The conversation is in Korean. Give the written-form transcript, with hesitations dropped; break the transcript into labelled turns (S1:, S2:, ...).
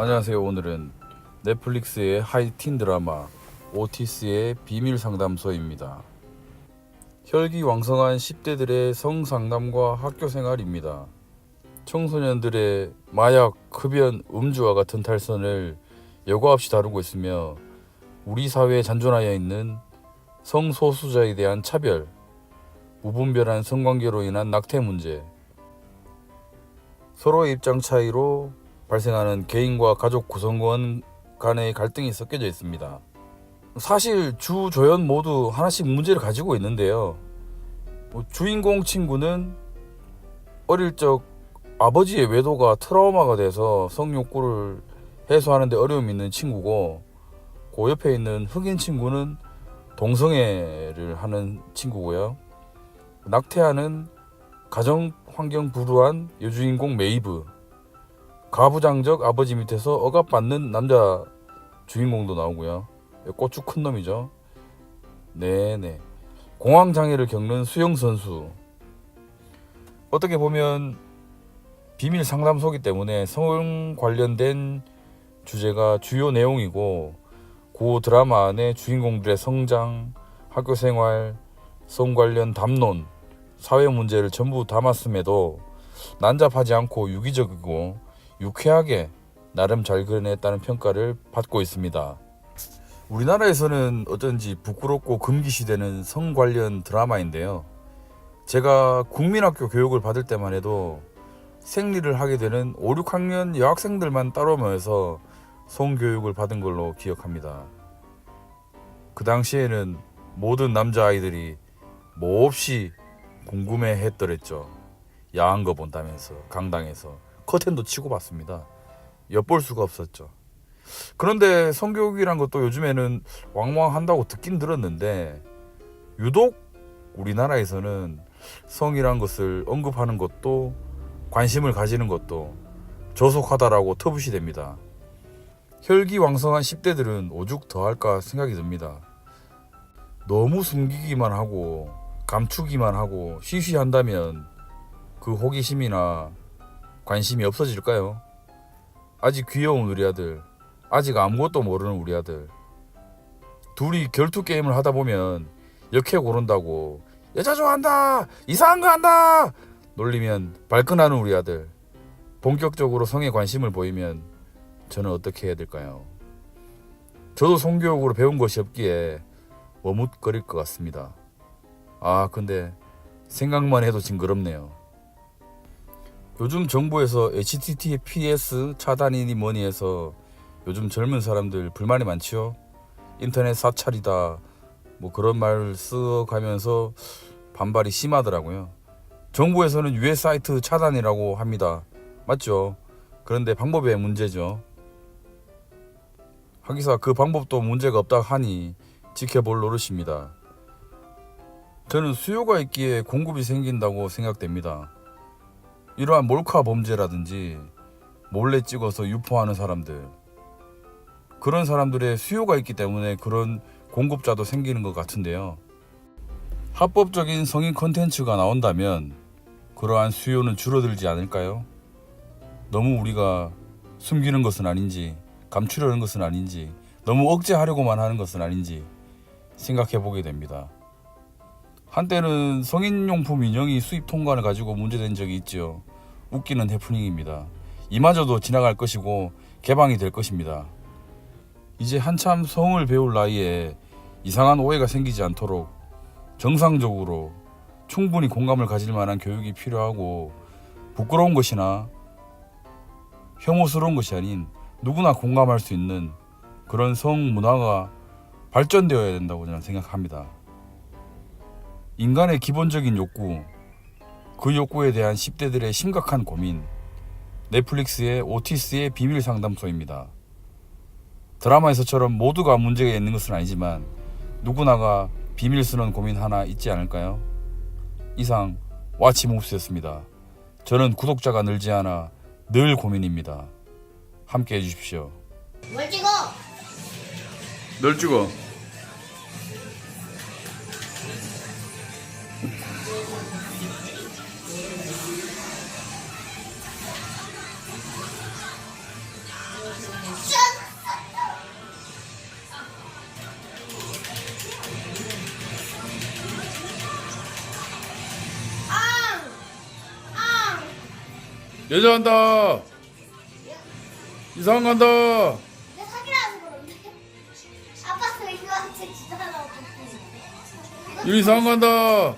S1: 안녕하세요. 오늘은 넷플릭스의 하이틴 드라마 오티스의 비밀 상담소입니다. 혈기왕성한 10대들의 성상담과 학교생활입니다. 청소년들의 마약, 흡연, 음주와 같은 탈선을 여과 없이 다루고 있으며 우리 사회에 잔존하여 있는 성소수자에 대한 차별, 무분별한 성관계로 인한 낙태 문제, 서로의 입장 차이로 발생하는 개인과 가족 구성원 간의 갈등이 섞여져 있습니다. 사실 주 조연 모두 하나씩 문제를 가지고 있는데요. 주인공 친구는 어릴 적 아버지의 외도가 트라우마가 돼서 성욕구를 해소하는 데 어려움이 있는 친구고, 그 옆에 있는 흑인 친구는 동성애를 하는 친구고요. 낙태하는 가정 환경 불우한 여주인공 메이브, 가부장적 아버지 밑에서 억압받는 남자 주인공도 나오고요. 고추 큰 놈이죠. 네네. 공황장애를 겪는 수영선수. 어떻게 보면 비밀 상담소이기 때문에 성 관련된 주제가 주요 내용이고, 그 드라마 안에 주인공들의 성장, 학교생활, 성 관련 담론, 사회 문제를 전부 담았음에도 난잡하지 않고 유기적이고 유쾌하게 나름 잘 그려냈다는 평가를 받고 있습니다. 우리나라에서는 어쩐지 부끄럽고 금기시되는 성 관련 드라마인데요. 제가 국민학교 교육을 받을 때만 해도 생리를 하게 되는 5, 6학년 여학생들만 따라오면서 성교육을 받은 걸로 기억합니다. 그 당시에는 모든 남자아이들이 몹시 궁금해 했더랬죠. 야한 거 본다면서 강당에서 커튼도 치고 봤습니다. 엿볼 수가 없었죠. 그런데 성교육이란 것도 요즘에는 왕왕한다고 듣긴 들었는데, 유독 우리나라에서는 성이란 것을 언급하는 것도 관심을 가지는 것도 저속하다라고 터부시 됩니다. 혈기왕성한 10대들은 오죽 더할까 생각이 듭니다. 너무 숨기기만 하고 감추기만 하고 쉬쉬한다면 그 호기심이나 관심이 없어질까요? 아직 귀여운 우리 아들, 아직 아무것도 모르는 우리 아들, 둘이 결투 게임을 하다 보면 역해 고른다고 여자 좋아한다, 이상한 거 한다 놀리면 발끈하는 우리 아들, 본격적으로 성에 관심을 보이면 저는 어떻게 해야 될까요? 저도 성교육으로 배운 것이 없기에 머뭇거릴 것 같습니다. 근데 생각만 해도 징그럽네요. 요즘 정부에서 HTTPS 차단이니 뭐니 해서 요즘 젊은 사람들 불만이 많지요. 인터넷 사찰이다 뭐 그런 말 써가면서 반발이 심하더라고요. 정부에서는 유해 사이트 차단이라고 합니다. 맞죠? 그런데 방법에 문제죠. 하기사 그 방법도 문제가 없다 하니 지켜볼 노릇입니다. 저는 수요가 있기에 공급이 생긴다고 생각됩니다. 이러한 몰카 범죄라든지 몰래 찍어서 유포하는 사람들, 그런 사람들의 수요가 있기 때문에 그런 공급자도 생기는 것 같은데요. 합법적인 성인 콘텐츠가 나온다면 그러한 수요는 줄어들지 않을까요? 너무 우리가 숨기는 것은 아닌지, 감추려는 것은 아닌지, 너무 억제하려고만 하는 것은 아닌지 생각해 보게 됩니다. 한때는 성인용품 인형이 수입 통관을 가지고 문제된 적이 있죠. 웃기는 해프닝입니다. 이마저도 지나갈 것이고 개방이 될 것입니다. 이제 한참 성을 배울 나이에 이상한 오해가 생기지 않도록 정상적으로 충분히 공감을 가질 만한 교육이 필요하고, 부끄러운 것이나 혐오스러운 것이 아닌 누구나 공감할 수 있는 그런 성 문화가 발전되어야 된다고 저는 생각합니다. 인간의 기본적인 욕구, 그 욕구에 대한 10대들의 심각한 고민, 넷플릭스의 오티스의 비밀 상담소입니다. 드라마에서처럼 모두가 문제가 있는 것은 아니지만 누구나가 비밀스러운 고민 하나 있지 않을까요? 이상 와치몹스였습니다. 저는 구독자가 늘지 않아 늘 고민입니다. 함께 해주십시오.
S2: 뭘 찍어?
S1: 널 찍어. 여자 간다. 이상 간다.
S2: 내 사기라서 그런데. 아빠도 이거한테 지나가고.
S1: 이상 간다.